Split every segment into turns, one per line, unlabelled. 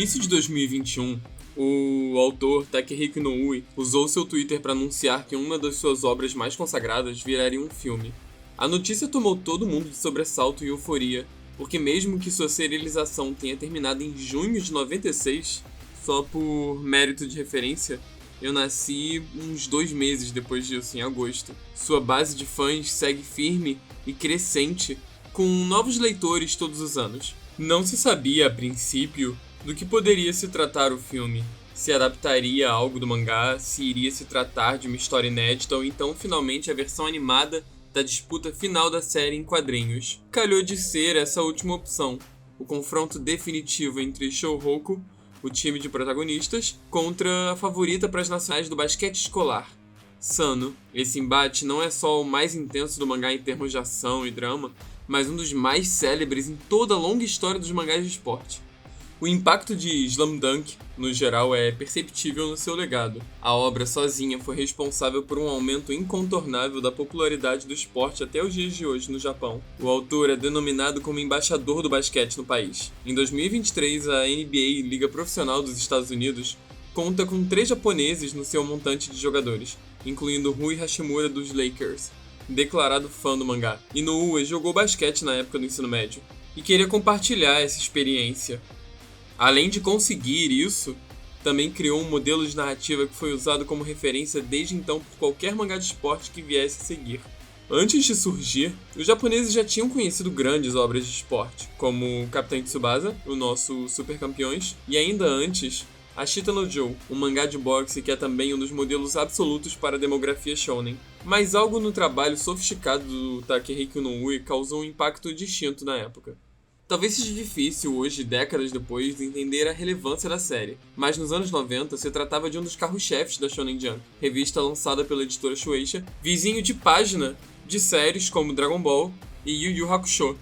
início de 2021, o autor Takehiko Inoue usou seu Twitter para anunciar que uma das suas obras mais consagradas viraria um filme. A notícia tomou todo mundo de sobressalto e euforia, porque mesmo que sua serialização tenha terminado em junho de 96, só por mérito de referência, eu nasci uns 2 meses depois disso, em agosto. Sua base de fãs segue firme e crescente, com novos leitores todos os anos. Não se sabia, a princípio, do que poderia se tratar o filme. Se adaptaria algo do mangá, se iria se tratar de uma história inédita ou então, finalmente, a versão animada da disputa final da série em quadrinhos. Calhou de ser essa última opção, o confronto definitivo entre Shouhoku, o time de protagonistas, contra a favorita para as nacionais do basquete escolar, Sano. Esse embate não é só o mais intenso do mangá em termos de ação e drama, mas um dos mais célebres em toda a longa história dos mangás de esporte. O impacto de Slam Dunk, no geral, é perceptível no seu legado. A obra sozinha foi responsável por um aumento incontornável da popularidade do esporte até os dias de hoje no Japão. O autor é denominado como embaixador do basquete no país. Em 2023, a NBA, Liga Profissional dos Estados Unidos, conta com 3 japoneses no seu montante de jogadores, incluindo Rui Hashimura dos Lakers, declarado fã do mangá. Inoue jogou basquete na época do ensino médio e queria compartilhar essa experiência. Além de conseguir isso, também criou um modelo de narrativa que foi usado como referência desde então por qualquer mangá de esporte que viesse a seguir. Antes de surgir, os japoneses já tinham conhecido grandes obras de esporte, como Capitão Tsubasa, o nosso Super Campeões, e ainda antes, Ashita no Joe, um mangá de boxe que é também um dos modelos absolutos para a demografia shounen. Mas algo no trabalho sofisticado do Takehiko Inoue causou um impacto distinto na época. Talvez seja difícil hoje, décadas depois, entender a relevância da série, mas nos anos 90 se tratava de um dos carros-chefes da Shonen Jump, revista lançada pela editora Shueisha, vizinho de página de séries como Dragon Ball e Yu Yu Hakusho.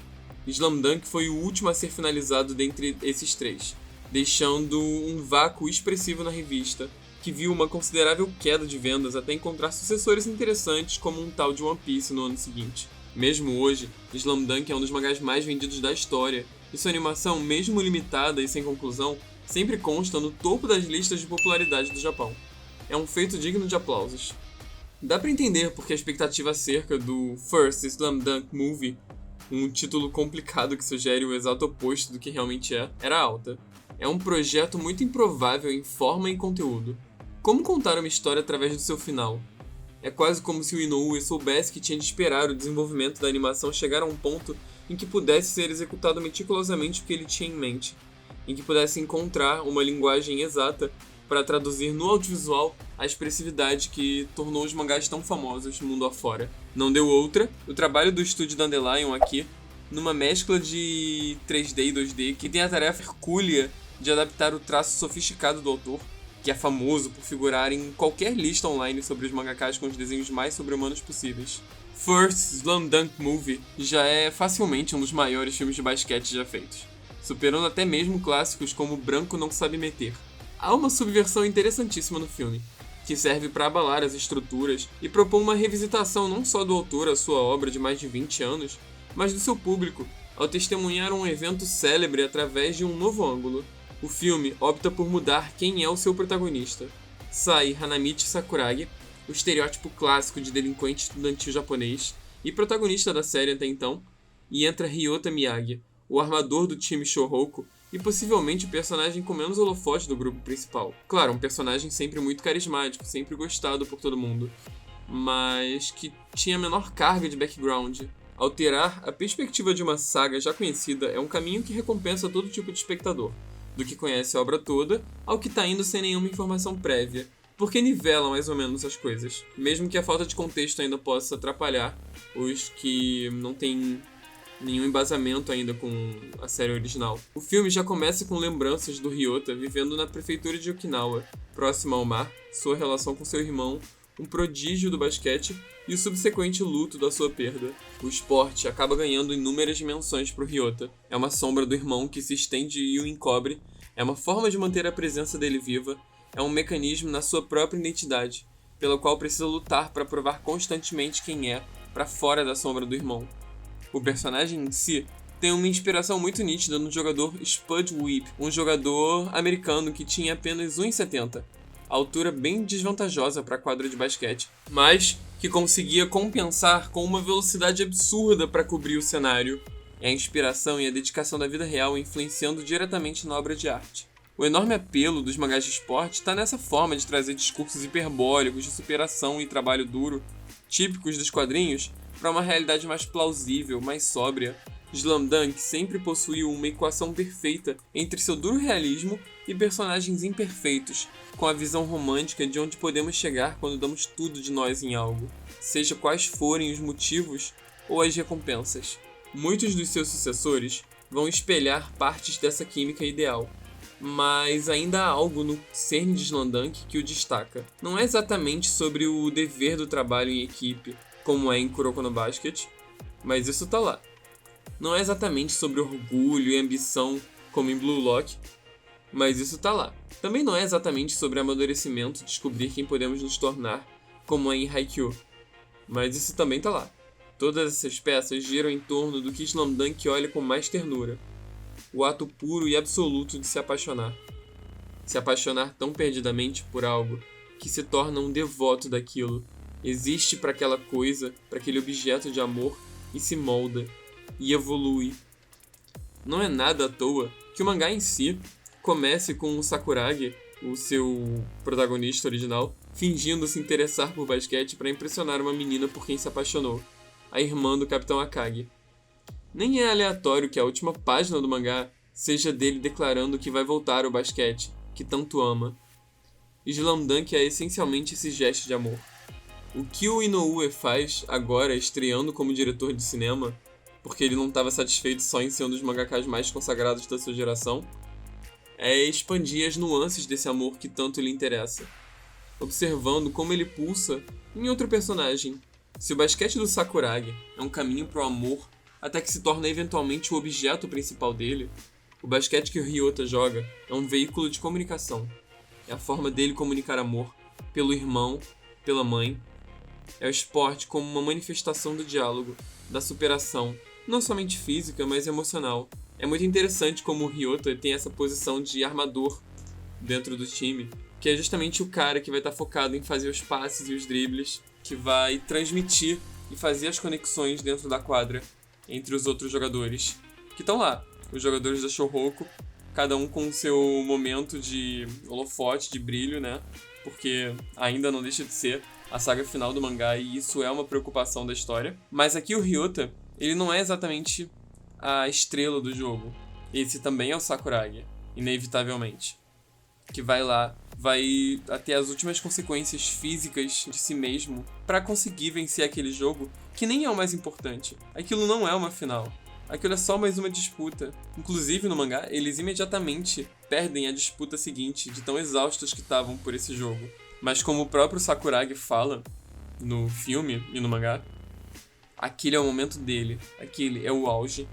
Slam Dunk foi o último a ser finalizado dentre esses 3, deixando um vácuo expressivo na revista, que viu uma considerável queda de vendas até encontrar sucessores interessantes como um tal de One Piece no ano seguinte. Mesmo hoje, Slam Dunk é um dos mangás mais vendidos da história, e sua animação, mesmo limitada e sem conclusão, sempre consta no topo das listas de popularidade do Japão. É um feito digno de aplausos. Dá pra entender porque a expectativa acerca do First Slam Dunk Movie, um título complicado que sugere o exato oposto do que realmente é, era alta. É um projeto muito improvável em forma e conteúdo. Como contar uma história através do seu final? É quase como se o Inoue soubesse que tinha de esperar o desenvolvimento da animação chegar a um ponto em que pudesse ser executado meticulosamente o que ele tinha em mente, em que pudesse encontrar uma linguagem exata para traduzir no audiovisual a expressividade que tornou os mangás tão famosos mundo afora. Não deu outra, o trabalho do estúdio Dandelion aqui, numa mescla de 3D e 2D, que tem a tarefa hercúlea de adaptar o traço sofisticado do autor, que é famoso por figurar em qualquer lista online sobre os mangakas com os desenhos mais sobre-humanos possíveis. First Slam Dunk Movie já é facilmente um dos maiores filmes de basquete já feitos, superando até mesmo clássicos como Branco Não Sabe Meter. Há uma subversão interessantíssima no filme, que serve para abalar as estruturas e propor uma revisitação não só do autor à sua obra de mais de 20 anos, mas do seu público, ao testemunhar um evento célebre através de um novo ângulo. O filme opta por mudar quem é o seu protagonista. Sai Hanamichi Sakuragi, o estereótipo clássico de delinquente estudantil japonês e protagonista da série até então, e entra Ryota Miyagi, o armador do time Shouhoku e possivelmente o personagem com menos holofote do grupo principal. Claro, um personagem sempre muito carismático, sempre gostado por todo mundo, mas que tinha menor carga de background. Alterar a perspectiva de uma saga já conhecida é um caminho que recompensa todo tipo de espectador, do que conhece a obra toda ao que tá indo sem nenhuma informação prévia, porque nivela mais ou menos as coisas, mesmo que a falta de contexto ainda possa atrapalhar os que não têm nenhum embasamento ainda com a série original. O filme já começa com lembranças do Ryota vivendo na prefeitura de Okinawa, próximo ao mar, sua relação com seu irmão, um prodígio do basquete e o subsequente luto da sua perda. O esporte acaba ganhando inúmeras dimensões para o Ryota. É uma sombra do irmão que se estende e o encobre, é uma forma de manter a presença dele viva, é um mecanismo na sua própria identidade, pelo qual precisa lutar para provar constantemente quem é, para fora da sombra do irmão. O personagem em si tem uma inspiração muito nítida no jogador Spud Webb, um jogador americano que tinha apenas 1,70, altura bem desvantajosa para a quadra de basquete, mas que conseguia compensar com uma velocidade absurda para cobrir o cenário. É a inspiração e a dedicação da vida real influenciando diretamente na obra de arte. O enorme apelo dos mangás de esporte está nessa forma de trazer discursos hiperbólicos de superação e trabalho duro, típicos dos quadrinhos, para uma realidade mais plausível, mais sóbria. Slam Dunk sempre possuiu uma equação perfeita entre seu duro realismo e personagens imperfeitos, com a visão romântica de onde podemos chegar quando damos tudo de nós em algo, seja quais forem os motivos ou as recompensas. Muitos dos seus sucessores vão espelhar partes dessa química ideal, mas ainda há algo no cerne de Slam Dunk que o destaca. Não é exatamente sobre o dever do trabalho em equipe, como é em Kuroko no Basket, mas isso tá lá. Não é exatamente sobre orgulho e ambição, como em Blue Lock, mas isso tá lá. Também não é exatamente sobre amadurecimento, descobrir quem podemos nos tornar, como é em Haikyuu, mas isso também tá lá. Todas essas peças giram em torno do que Slam Dunk olha com mais ternura. O ato puro e absoluto de se apaixonar. Se apaixonar tão perdidamente por algo que se torna um devoto daquilo. Existe para aquela coisa, para aquele objeto de amor e se molda e evolui. Não é nada à toa que o mangá em si comece com o Sakuragi, o seu protagonista original, fingindo se interessar por basquete para impressionar uma menina por quem se apaixonou, a irmã do Capitão Akagi. Nem é aleatório que a última página do mangá seja dele declarando que vai voltar ao basquete, que tanto ama. Slam Dunk é essencialmente esse gesto de amor. O que o Inoue faz agora, estreando como diretor de cinema, porque ele não estava satisfeito só em ser um dos mangakas mais consagrados da sua geração, é expandir as nuances desse amor que tanto lhe interessa, observando como ele pulsa em outro personagem. Se o basquete do Sakuragi é um caminho para o amor, até que se torna eventualmente o objeto principal dele, o basquete que o Ryota joga é um veículo de comunicação. É a forma dele comunicar amor, pelo irmão, pela mãe. É o esporte como uma manifestação do diálogo, da superação, não somente física, mas emocional. É muito interessante como o Ryota tem essa posição de armador dentro do time, que é justamente o cara que vai estar focado em fazer os passes e os dribles, que vai transmitir e fazer as conexões dentro da quadra entre os outros jogadores, que estão lá, os jogadores da Shouhoku, cada um com o seu momento de holofote, de brilho, né? Porque ainda não deixa de ser a saga final do mangá e isso é uma preocupação da história. Mas aqui o Ryota, ele não é exatamente a estrela do jogo. Esse também é o Sakuragi, inevitavelmente. Que vai lá, vai até as últimas consequências físicas de si mesmo para conseguir vencer aquele jogo que nem é o mais importante. Aquilo não é uma final. Aquilo é só mais uma disputa. Inclusive, no mangá, eles imediatamente perdem a disputa seguinte, de tão exaustos que estavam por esse jogo. Mas como o próprio Sakuragi fala no filme e no mangá, aquele é o momento dele, aquele é o auge.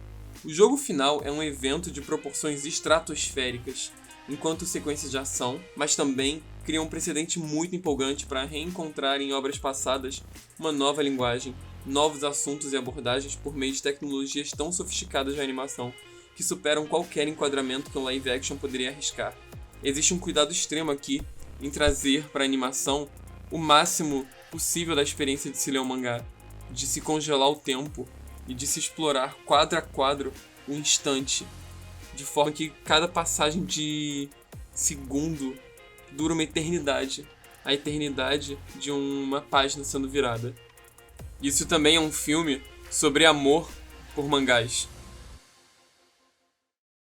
O jogo final é um evento de proporções estratosféricas, enquanto sequências de ação, mas também cria um precedente muito empolgante para reencontrar em obras passadas uma nova linguagem, novos assuntos e abordagens por meio de tecnologias tão sofisticadas de animação que superam qualquer enquadramento que um live action poderia arriscar. Existe um cuidado extremo aqui em trazer para a animação o máximo possível da experiência de se ler um mangá, de se congelar o tempo e de se explorar quadro a quadro o instante, de forma que cada passagem de segundo dura uma eternidade, a eternidade de uma página sendo virada. Isso também é um filme sobre amor por mangás.